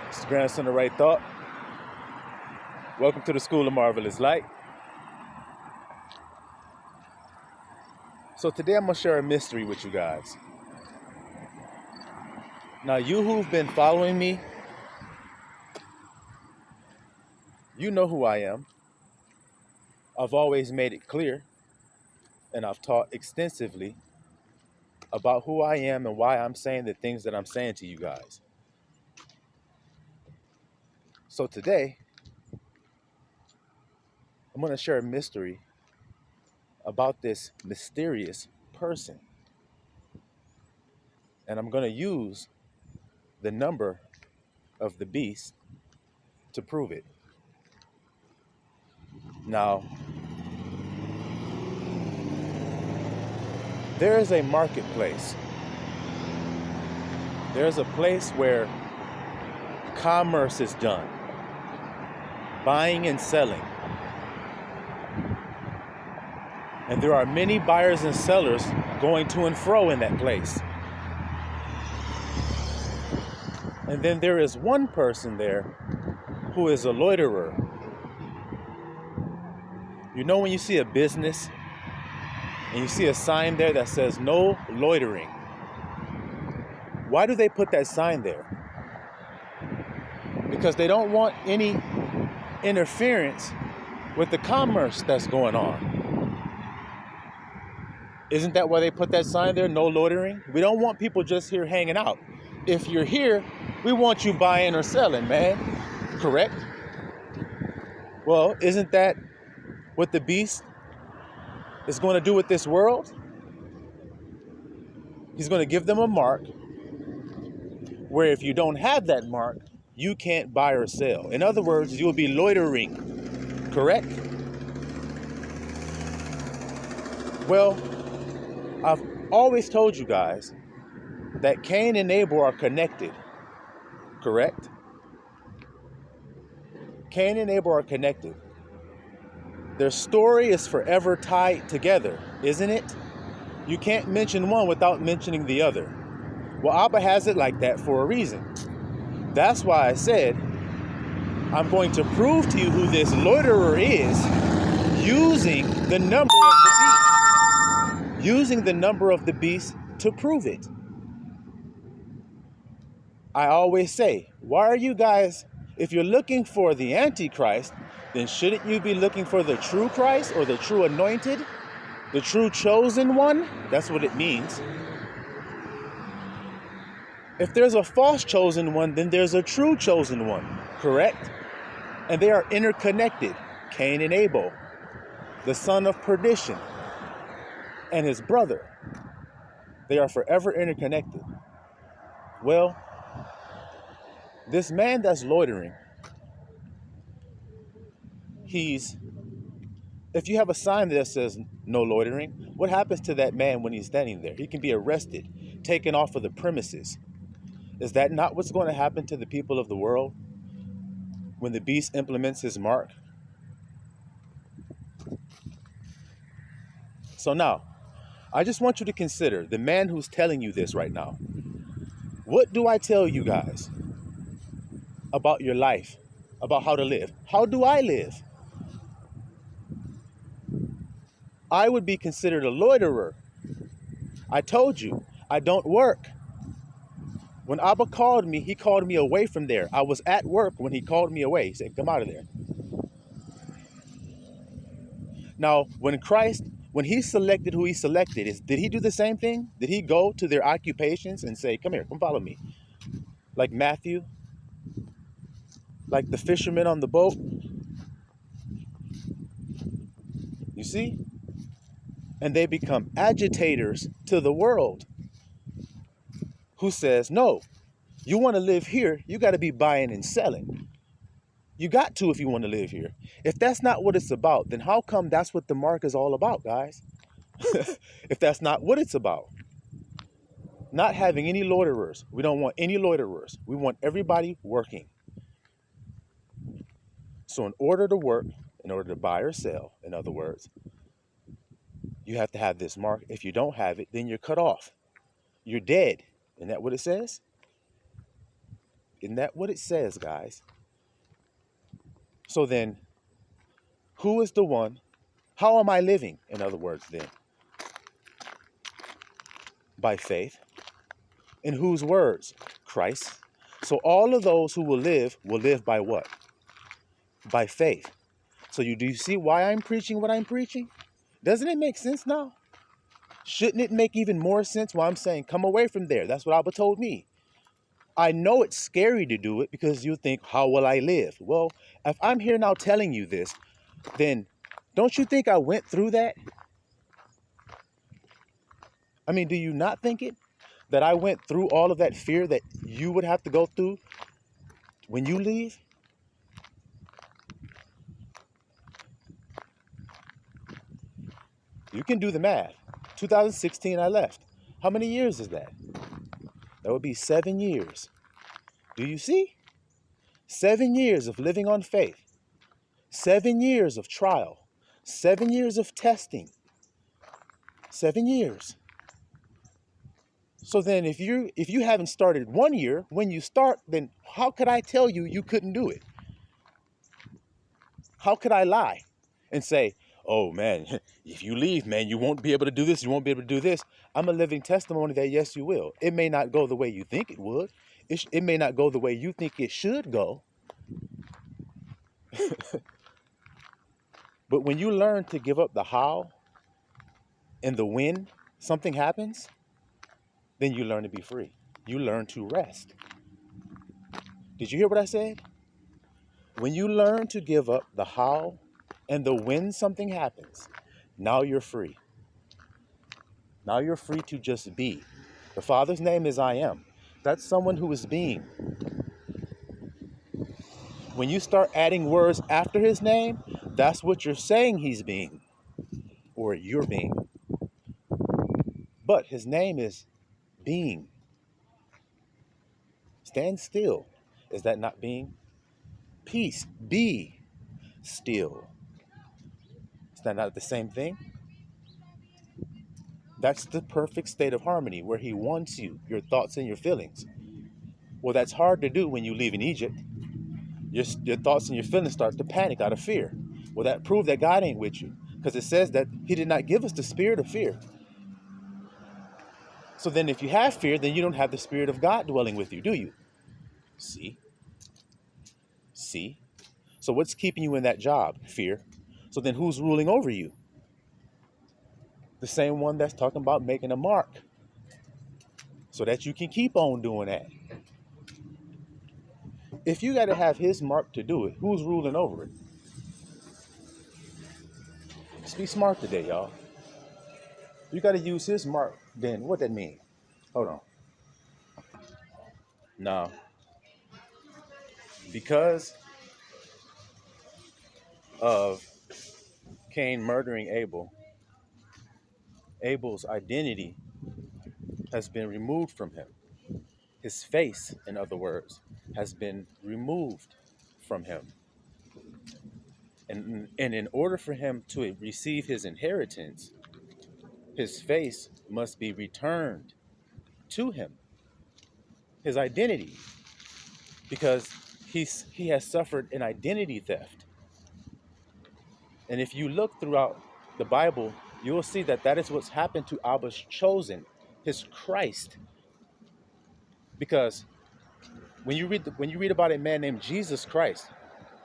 It's the grandson of Right Thought. Welcome to the School of Marvelous Light. So today I'm going to share a mystery with you guys. Now, you who've been following me, you know who I am. I've always made it clear, and I've taught extensively about who I am and why I'm saying the things that I'm saying to you guys. So today, I'm going to share a mystery about this mysterious person. And I'm going to use the number of the beast to prove it. Now, there is a marketplace. There's a place where commerce is done, buying and selling. And there are many buyers and sellers going to and fro in that place. And then there is one person there who is a loiterer. You know when you see a business and you see a sign there that says no loitering. Why do they put that sign there? Because they don't want any interference with the commerce that's going on. Isn't that why they put that sign there, no loitering? We don't want people just here hanging out. If you're here, we want you buying or selling, man. Correct? Well, isn't that what the beast is going to do with this world? He's going to give them a mark where if you don't have that mark, you can't buy or sell. In other words, you'll be loitering. Correct? Well, I've always told you guys that Cain and Abel are connected. Correct? Cain and Abel are connected. Their story is forever tied together, isn't it? You can't mention one without mentioning the other. Well, Abba has it like that for a reason. That's why I said, I'm going to prove to you who this loiterer is using the number of the beast. Using the number of the beast to prove it. I always say, why are you guys, if you're looking for the Antichrist, then shouldn't you be looking for the true Christ or the true anointed, the true chosen one? That's what it means. If there's a false chosen one, then there's a true chosen one, correct? And they are interconnected. Cain and Abel, the son of perdition, and his brother. They are forever interconnected. Well, this man that's loitering, if you have a sign that says no loitering, what happens to that man when he's standing there? He can be arrested, taken off of the premises. Is that not what's going to happen to the people of the world when the beast implements his mark? So now, I just want you to consider the man who's telling you this right now. What do I tell you guys about your life, about how to live? How do I live? I would be considered a loiterer. I told you, I don't work. When Abba called me, he called me away from there. I was at work when he called me away. He said, come out of there. Now, when he selected who he selected, did he do the same thing? Did he go to their occupations and say, come here, come follow me? Like Matthew? Like the fishermen on the boat? You see? And they become agitators to the world. Who says, no, you want to live here, you got to be buying and selling. You got to if you want to live here. If that's not what it's about, then how come that's what the mark is all about, guys? If that's not what it's about. Not having any loiterers. We don't want any loiterers. We want everybody working. So in order to work, in order to buy or sell, in other words, you have to have this mark. If you don't have it, then you're cut off. You're dead. Isn't that what it says? Isn't that what it says, guys? So then, who is the one? How am I living, in other words, then? By faith. In whose words? Christ. So all of those who will live by what? By faith. So do you see why I'm preaching what I'm preaching? Doesn't it make sense now? Shouldn't it make even more sense why I'm saying, come away from there? That's what Abba told me. I know it's scary to do it because you think, how will I live? Well, if I'm here now telling you this, then don't you think I went through that? I mean, do you not think it? That I went through all of that fear that you would have to go through when you leave? You can do the math. 2016, I left. How many years is that? That would be 7 years. Do you see? 7 years of living on faith. 7 years of trial. 7 years of testing. 7 years. So then if you haven't started 1 year, when you start, then how could I tell you you couldn't do it? How could I lie and say, oh man, if you leave, man, you won't be able to do this, you won't be able to do this. I'm a living testimony that yes, you will. It may not go the way you think it would. It may not go the way you think it should go. But when you learn to give up the how and the when something happens, then you learn to be free. You learn to rest. Did you hear what I said? When you learn to give up the how and the when something happens, now you're free. Now you're free to just be. The Father's name is I am. That's someone who is being. When you start adding words after his name, that's what you're saying he's being, or you're being. But his name is being. Stand still. Is that not being? Peace. Be still. Is that not the same thing? That's the perfect state of harmony where he wants you, your thoughts and your feelings. Well, that's hard to do when you live in Egypt. Your thoughts and your feelings start to panic out of fear. Well, that proves that God ain't with you, because it says that he did not give us the spirit of fear. So then if you have fear, then you don't have the spirit of God dwelling with you, do you? See? So what's keeping you in that job? Fear. So then who's ruling over you? The same one that's talking about making a mark so that you can keep on doing that. If you got to have his mark to do it, who's ruling over it? Just be smart today, y'all. You got to use his mark. Then what that mean? Hold on. No. Because of Cain murdering Abel, Abel's identity has been removed from him. His face, in other words, has been removed from him. And in order for him to receive his inheritance, his face must be returned to him, his identity, because he has suffered an identity theft. And if you look throughout the Bible, you will see that is what's happened to Abba's chosen, his Christ. Because when you read about a man named Jesus Christ,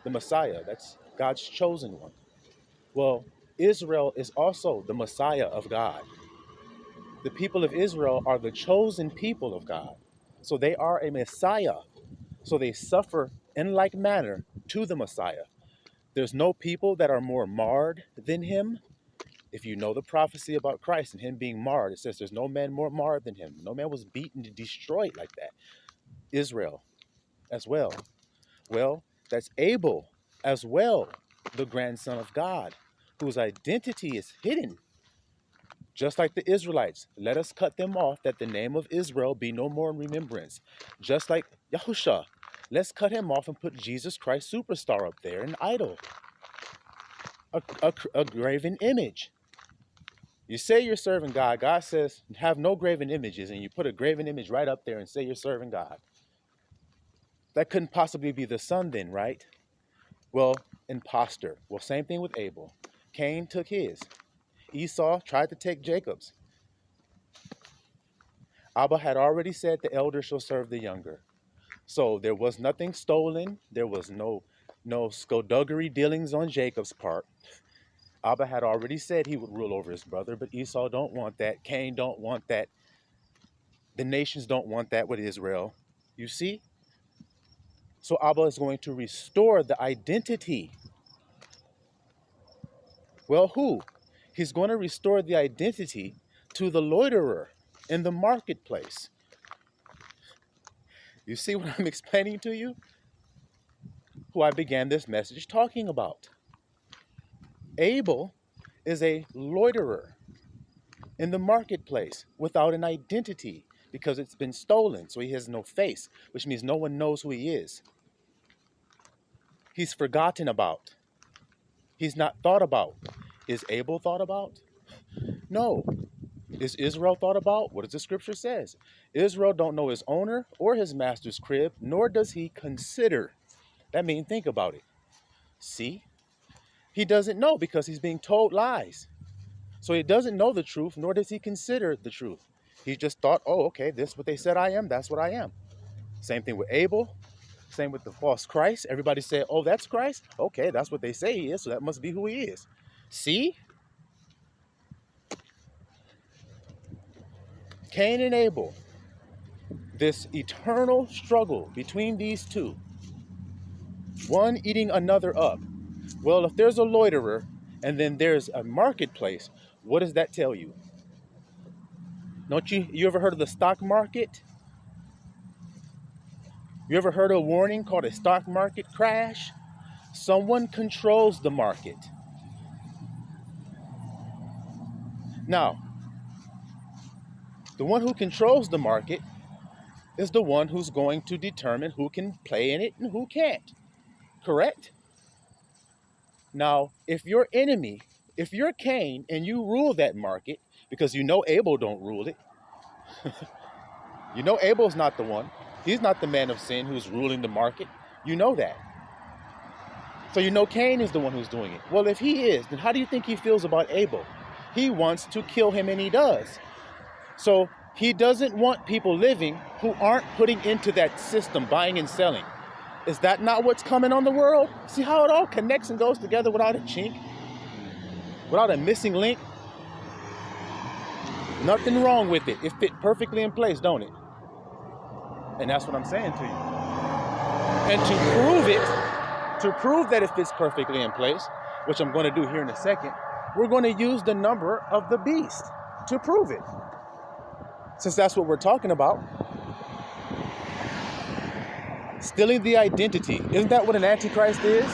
the Messiah, that's God's chosen one. Well, Israel is also the Messiah of God. The people of Israel are the chosen people of God. So they are a Messiah. So they suffer in like manner to the Messiah. There's no people that are more marred than him. If you know the prophecy about Christ and him being marred, it says there's no man more marred than him. No man was beaten and destroyed like that. Israel as well. Well, that's Abel as well, the grandson of God, whose identity is hidden. Just like the Israelites, let us cut them off that the name of Israel be no more in remembrance. Just like Yahusha, let's cut him off and put Jesus Christ Superstar up there, an idol, a graven image. You say you're serving God. God says have no graven images, and you put a graven image right up there and say you're serving God. That couldn't possibly be the son then, right? Well, imposter. Well, same thing with Abel. Cain took his. Esau tried to take Jacob's. Abba had already said the elder shall serve the younger. So there was nothing stolen. There was no skullduggery dealings on Jacob's part. Abba had already said he would rule over his brother, but Esau don't want that. Cain don't want that. The nations don't want that with Israel. You see? So Abba is going to restore the identity. Well, who? He's going to restore the identity to the loiterer in the marketplace. You see what I'm explaining to you? Who I began this message talking about. Abel is a loiterer in the marketplace without an identity because it's been stolen. So he has no face, which means no one knows who he is. He's forgotten about. He's not thought about. Is Abel thought about? No. Is Israel thought about? What does the scripture says? Israel don't know his owner or his master's crib, nor does he consider. That means think about it. See? He doesn't know because he's being told lies. So he doesn't know the truth, nor does he consider the truth. He just thought, oh, okay, this is what they said I am, that's what I am. Same thing with Abel. Same with the false Christ. Everybody said, oh, that's Christ? Okay, that's what they say he is, so that must be who he is. See? Cain and Abel. This eternal struggle between these two. One eating another up. Well, if there's a loiterer and then there's a marketplace, what does that tell you? Don't you ever heard of the stock market? You ever heard of a warning called a stock market crash? Someone controls the market. Now, the one who controls the market is the one who's going to determine who can play in it and who can't. Correct? Now, if your enemy, if you're Cain and you rule that market, because you know Abel don't rule it, you know Abel's not the one. He's not the man of sin who's ruling the market. You know that. So you know Cain is the one who's doing it. Well, if he is, then how do you think he feels about Abel? He wants to kill him, and he does. So he doesn't want people living who aren't putting into that system, buying and selling. Is that not what's coming on the world? See how it all connects and goes together without a chink? Without a missing link? Nothing wrong with it. It fit perfectly in place, don't it? And that's what I'm saying to you. And to prove that it fits perfectly in place, which I'm going to do here in a second, we're going to use the number of the beast to prove it. Since that's what we're talking about. Stealing the identity. Isn't that what an antichrist is?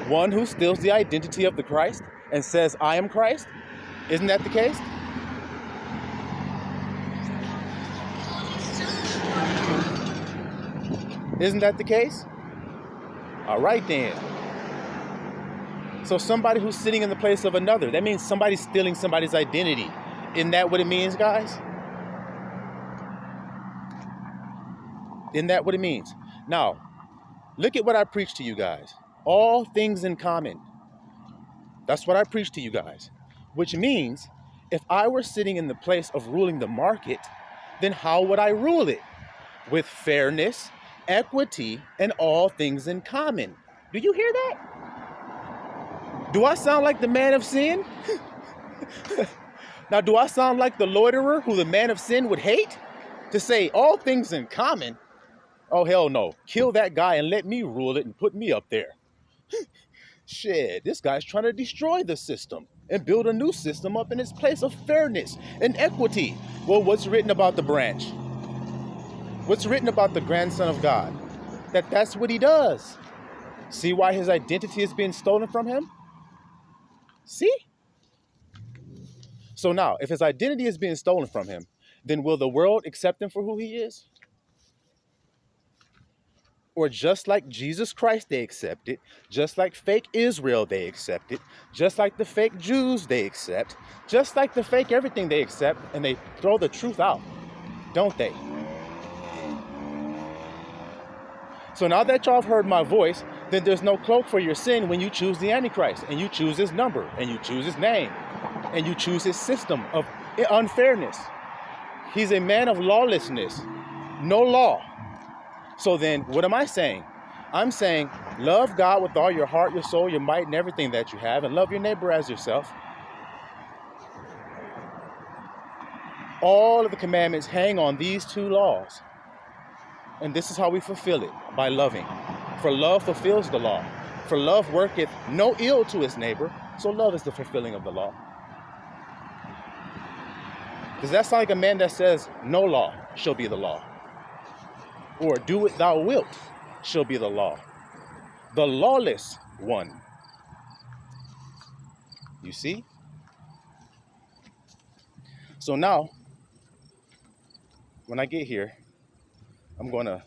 One who steals the identity of the Christ and says, I am Christ? Isn't that the case? Isn't that the case? All right then. So somebody who's sitting in the place of another, that means somebody's stealing somebody's identity. Isn't that what it means, guys? Isn't that what it means? Now, look at what I preach to you guys. All things in common. That's what I preach to you guys. Which means, if I were sitting in the place of ruling the market, then how would I rule it? With fairness, equity, and all things in common. Do you hear that? Do I sound like the man of sin? Now, do I sound like the loiterer who the man of sin would hate? To say all things in common? Oh, hell no. Kill that guy and let me rule it and put me up there. Shit, this guy's trying to destroy the system and build a new system up in its place of fairness and equity. Well, what's written about the branch? What's written about the grandson of God? That's what he does. See why his identity is being stolen from him? See? So now, if his identity is being stolen from him, then will the world accept him for who he is? Or just like Jesus Christ, they accept it. Just like fake Israel, they accept it. Just like the fake Jews, they accept. Just like the fake everything, they accept. And they throw the truth out, don't they? So now that y'all have heard my voice, then there's no cloak for your sin when you choose the Antichrist, and you choose his number, and you choose his name, and you choose his system of unfairness. He's a man of lawlessness, no law. So then what am I saying? I'm saying love God with all your heart, your soul, your might, and everything that you have, and love your neighbor as yourself. All of the commandments hang on these two laws. And this is how we fulfill it, by loving. For love fulfills the law. For love worketh no ill to his neighbor. So love is the fulfilling of the law. Does that sound like a man that says, no law shall be the law? Or do what thou wilt shall be the law? The lawless one. You see? So now, when I get here, I'm going to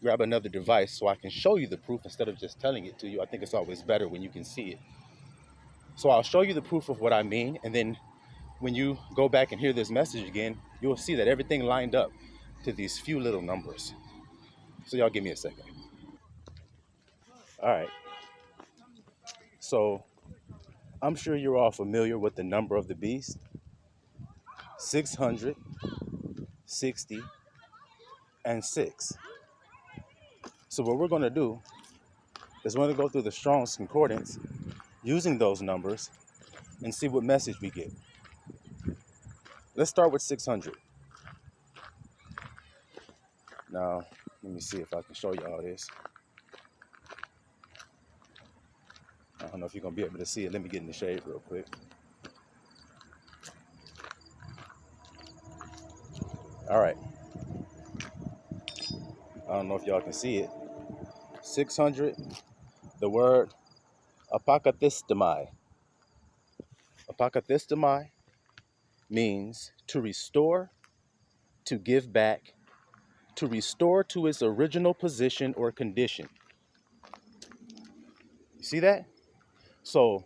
grab another device so I can show you the proof instead of just telling it to you. I think it's always better when you can see it. So I'll show you the proof of what I mean, and then when you go back and hear this message again, you'll see that everything lined up to these few little numbers. So y'all give me a second. All right. So I'm sure you're all familiar with the number of the beast. 660 and 6. So what we're going to do is we're going to go through the Strong's Concordance using those numbers and see what message we get. Let's start with 600. Now, let me see if I can show you all this. I don't know if you're going to be able to see it. Let me get in the shade real quick. All right. I don't know if y'all can see it. 600, the word apokathistomai. Apokathistomai means to restore, to give back, to restore to its original position or condition. You see that? So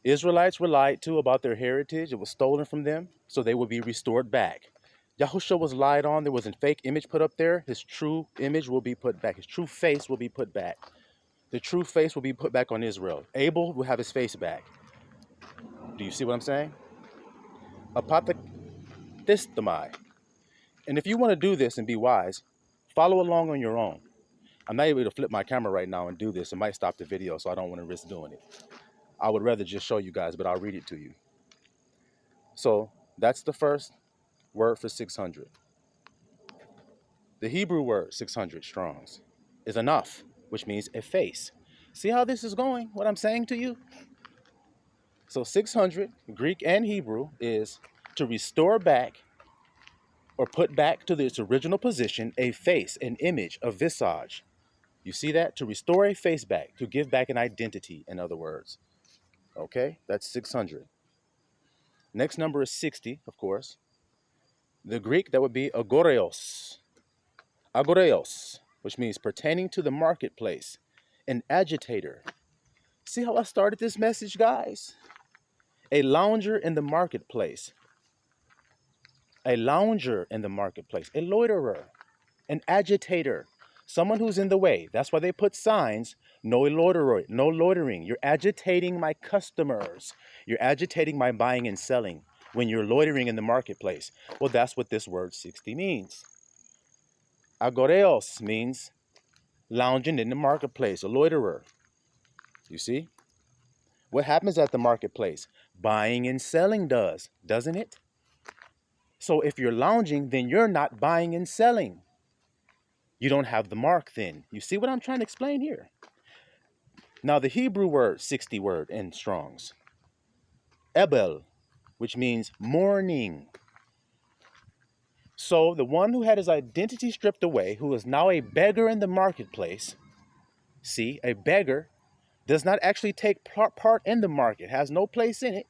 Israelites were lied to about their heritage. It was stolen from them, so they would be restored back. Yahushua was lied on. There was a fake image put up there. His true image will be put back. His true face will be put back. The true face will be put back on Israel. Abel will have his face back. Do you see what I'm saying? Apokathistomai. And if you want to do this and be wise, follow along on your own. I'm not able to flip my camera right now and do this. It might stop the video, so I don't want to risk doing it. I would rather just show you guys, but I'll read it to you. So that's the first word for 600. The Hebrew word 600 Strongs is enough, which means a face. See how this is going, what I'm saying to you? So 600, Greek and Hebrew, is to restore back or put back to its original position a face, an image, a visage. You see that? To restore a face back, to give back an identity, in other words. Okay, that's 600. Next number is 60, of course. The Greek, that would be agoreos. Agoreos, which means pertaining to the marketplace, an agitator. See how I started this message, guys? A lounger in the marketplace. A lounger in the marketplace. A loiterer. An agitator. Someone who's in the way. That's why they put signs. No loitering. No loitering. You're agitating my customers. You're agitating my buying and selling when you're loitering in the marketplace. Well, that's what this word 60 means. Agoreos means lounging in the marketplace, a loiterer. You see? What happens at the marketplace? Buying and selling does, doesn't it? So if you're lounging, then you're not buying and selling. You don't have the mark then. You see what I'm trying to explain here? Now the Hebrew word, 60 word in Strong's, Ebel, which means mourning. So the one who had his identity stripped away, who is now a beggar in the marketplace, see, a beggar does not actually take part in the market, has no place in it,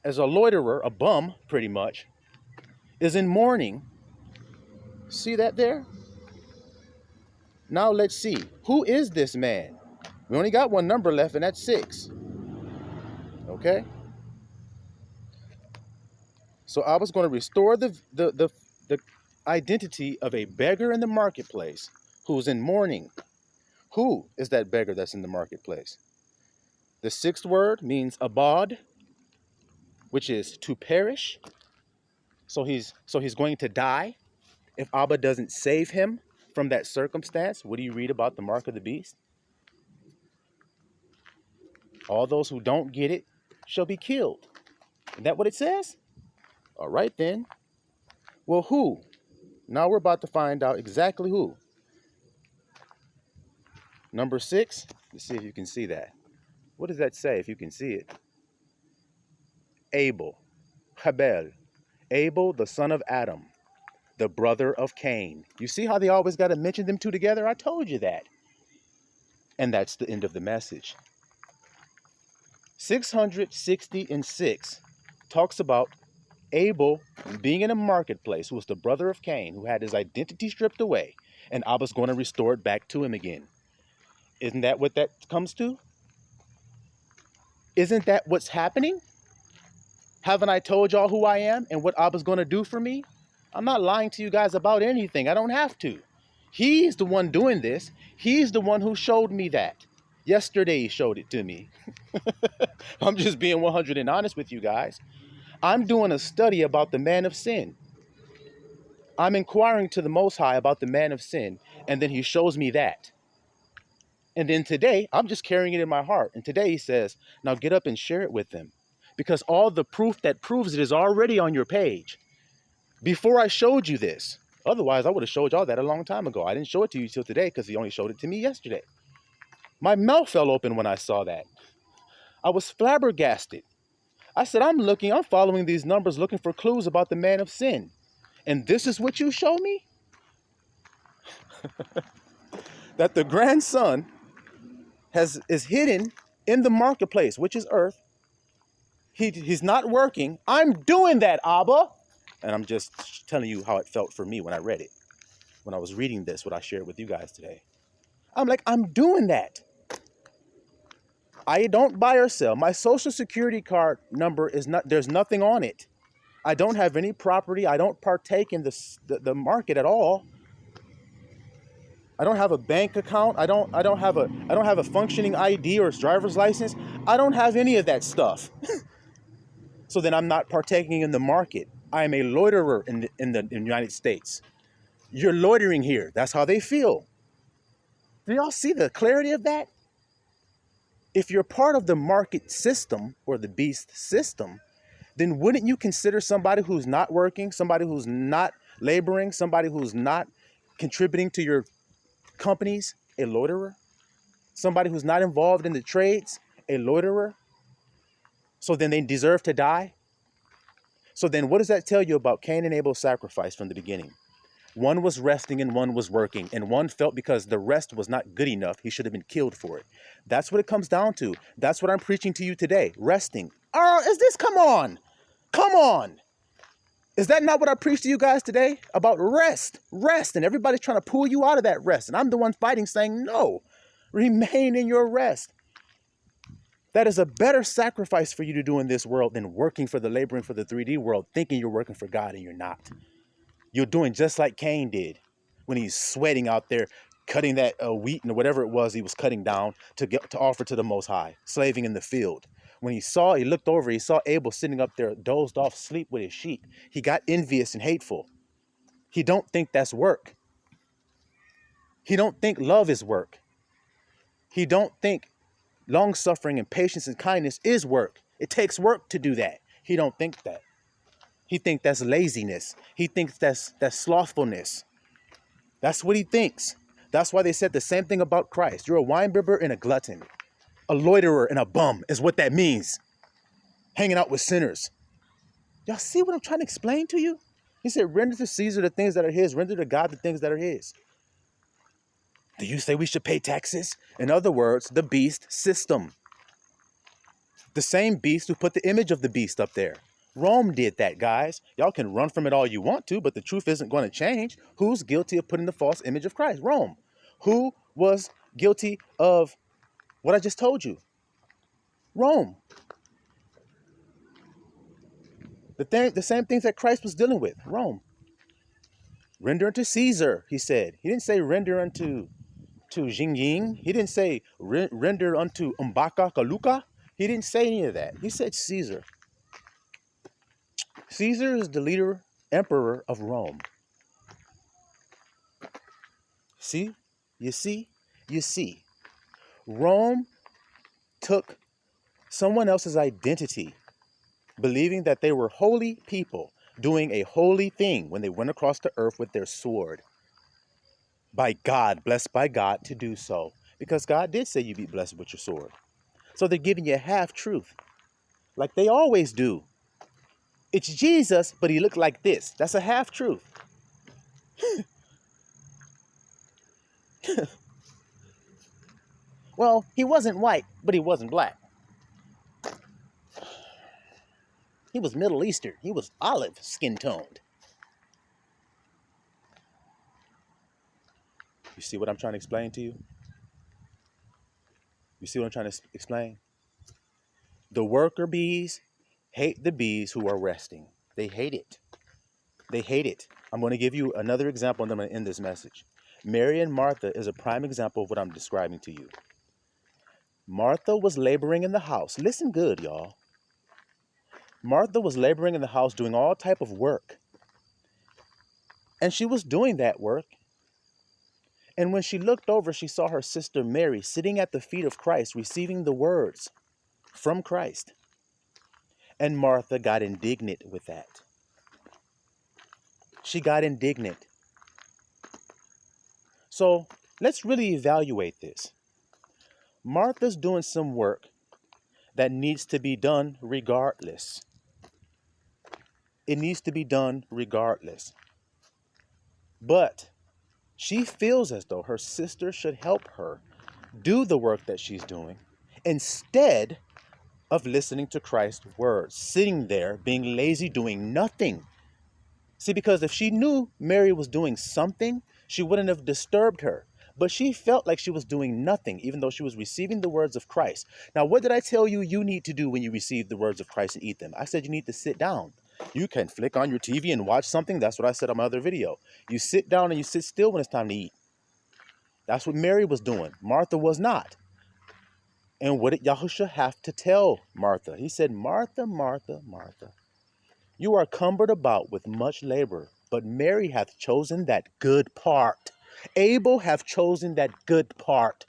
as a loiterer, a bum, pretty much, is in mourning. See that there? Now let's see. Who is this man? We only got one number left, and that's 6. Okay? So I was going to restore identity of a beggar in the marketplace who's in mourning. Who is that beggar that's in the marketplace? The sixth word means abad, which is to perish. So he's going to die if Abba doesn't save him from that circumstance. What do you read about the mark of the beast? All those who don't get it shall be killed. Isn't that what it says? All right then. Well, who? Now we're about to find out exactly who. Number 6. Let's see if you can see that. What does that say if you can see it? Abel. Habel. Abel, the son of Adam, the brother of Cain. You see how they always got to mention them two together? I told you that. And that's the end of the message. 666 talks about Abel being in a marketplace, who was the brother of Cain, who had his identity stripped away, and Abba's going to restore it back to him again. Isn't that what that comes to? Isn't that what's happening? Haven't I told y'all who I am and what Abba's going to do for me? I'm not lying to you guys about anything. I don't have to. He's the one doing this. He's the one who showed me that. Yesterday he showed it to me. I'm just being 100 and honest with you guys. I'm doing a study about the man of sin. I'm inquiring to the Most High about the man of sin, and then he shows me that. And then today, I'm just carrying it in my heart. And today he says, now get up and share it with them. Because all the proof that proves it is already on your page. Before I showed you this. Otherwise, I would have showed y'all that a long time ago. I didn't show it to you till today because he only showed it to me yesterday. My mouth fell open when I saw that. I was flabbergasted. I said, I'm following these numbers looking for clues about the man of sin. And this is what you show me? That the grandson is hidden in the marketplace, which is earth. He's not working. I'm doing that, Abba. And I'm just telling you how it felt for me when I read it. When I was reading this, what I shared with you guys today. I'm like, I'm doing that. I don't buy or sell. My social security card number is not, there's nothing on it. I don't have any property. I don't partake in the market at all. I don't have a bank account. I don't have a functioning ID or driver's license. I don't have any of that stuff. So then I'm not partaking in the market. I am a loiterer in the United States. You're loitering here. That's how they feel. Do y'all see the clarity of that? If you're part of the market system or the beast system, then wouldn't you consider somebody who's not working, somebody who's not laboring, somebody who's not contributing to your companies a loiterer? Somebody who's not involved in the trades, a loiterer? So then they deserve to die? So then what does that tell you about Cain and Abel's sacrifice from the beginning? One was resting and one was working, and one felt because the rest was not good enough, he should have been killed for it. That's what it comes down to. That's what I'm preaching to you today, resting. Come on. Come on. Is that not what I preached to you guys today? About rest, and everybody's trying to pull you out of that rest. And I'm the one fighting saying, no, remain in your rest. That is a better sacrifice for you to do in this world than laboring for the 3D world, thinking you're working for God and you're not. You're doing just like Cain did when he's sweating out there, cutting that wheat and whatever it was he was cutting down to offer to the Most High, slaving in the field. When he looked over, he saw Abel sitting up there, dozed off, asleep with his sheep. He got envious and hateful. He don't think that's work. He don't think love is work. He don't think long-suffering and patience and kindness is work. It takes work to do that. He don't think that. He thinks that's laziness. He thinks that's slothfulness. That's what he thinks. That's why they said the same thing about Christ. You're a winebibber and a glutton. A loiterer and a bum is what that means. Hanging out with sinners. Y'all see what I'm trying to explain to you? He said, render to Caesar the things that are his. Render to God the things that are his. Do you say we should pay taxes? In other words, the beast system. The same beast who put the image of the beast up there. Rome did that, guys. Y'all can run from it all you want to, but the truth isn't going to change. Who's guilty of putting the false image of Christ? Rome. Who was guilty of what I just told you? Rome. The same things that Christ was dealing with. Rome. Render unto Caesar, he said. He didn't say render unto Jingying. He didn't say render unto Umbaka Kaluka. He didn't say any of that. He said Caesar. Caesar is the leader, emperor of Rome. See? You see? You see. Rome took someone else's identity, believing that they were holy people, doing a holy thing when they went across the earth with their sword. By God, blessed by God to do so. Because God did say you'd be blessed with your sword. So they're giving you half truth, like they always do. It's Jesus, but he looked like this. That's a half truth. Well, he wasn't white, but he wasn't black. He was Middle Eastern. He was olive skin toned. You see what I'm trying to explain to you? You see what I'm trying to explain? The worker bees hate the bees who are resting. They hate it. They hate it. I'm going to give you another example and then I'm going to end this message. Mary and Martha is a prime example of what I'm describing to you. Martha was laboring in the house. Listen good, y'all. Martha was laboring in the house doing all type of work. And she was doing that work. And when she looked over, she saw her sister Mary sitting at the feet of Christ, receiving the words from Christ. And Martha got indignant with that. She got indignant. So let's really evaluate this. Martha's doing some work that needs to be done regardless. It needs to be done regardless. But she feels as though her sister should help her do the work that she's doing instead of listening to Christ's words, sitting there being lazy, doing nothing. See, because if she knew Mary was doing something, she wouldn't have disturbed her. But she felt like she was doing nothing, even though she was receiving the words of Christ. Now, what did I tell you you need to do when you receive the words of Christ and eat them? I said you need to sit down. You can flick on your TV and watch something. That's what I said on my other video. You sit down and you sit still when it's time to eat. That's what Mary was doing. Martha was not. And what did Yahusha have to tell Martha? He said, Martha, Martha, Martha, you are cumbered about with much labor, but Mary hath chosen that good part. Abel hath chosen that good part.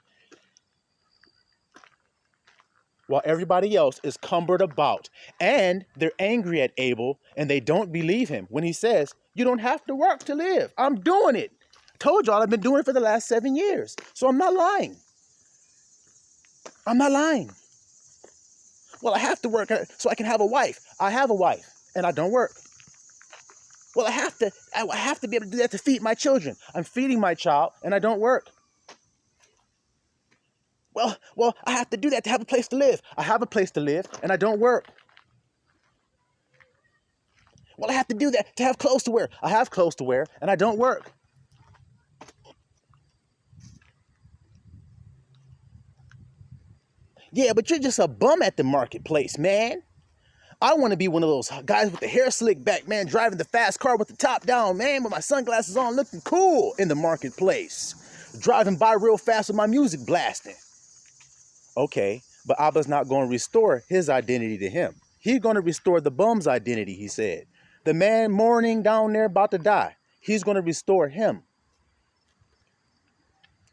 While everybody else is cumbered about. And they're angry at Abel and they don't believe him when he says, you don't have to work to live. I'm doing it. Told y'all I've been doing it for the last 7 years. So I'm not lying. I'm not lying. Well, I have to work so I can have a wife. I have a wife and I don't work. Well, I have to be able to do that to feed my children. I'm feeding my child and I don't work. Well, I have to do that to have a place to live. I have a place to live and I don't work. Well, I have to do that to have clothes to wear. I have clothes to wear and I don't work. Yeah, but you're just a bum at the marketplace, man. I want to be one of those guys with the hair slicked back, man, driving the fast car with the top down, man, with my sunglasses on, looking cool in the marketplace. Driving by real fast with my music blasting. Okay, but Abba's not going to restore his identity to him. He's going to restore the bum's identity, he said. The man mourning down there about to die, he's going to restore him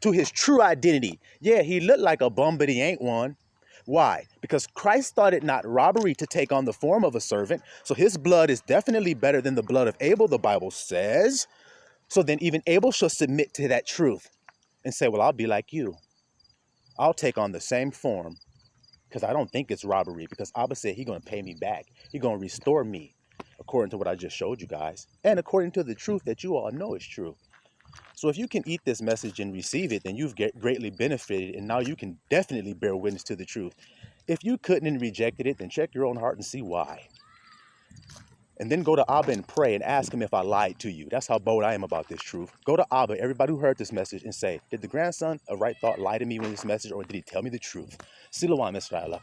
to his true identity. Yeah, he looked like a bum, but he ain't one. Why? Because Christ thought it not robbery to take on the form of a servant. So his blood is definitely better than the blood of Abel, the Bible says. So then even Abel shall submit to that truth and say, well, I'll be like you. I'll take on the same form because I don't think it's robbery, because Abba said he's going to pay me back. He's going to restore me according to what I just showed you guys and according to the truth that you all know is true. So if you can eat this message and receive it, then you've greatly benefited, and now you can definitely bear witness to the truth. If you couldn't and rejected it, then check your own heart and see why. And then go to Abba and pray and ask him if I lied to you. That's how bold I am about this truth. Go to Abba, everybody who heard this message, and say, did the grandson of Right Thought lie to me with this message, or did he tell me the truth? Silawan Israel.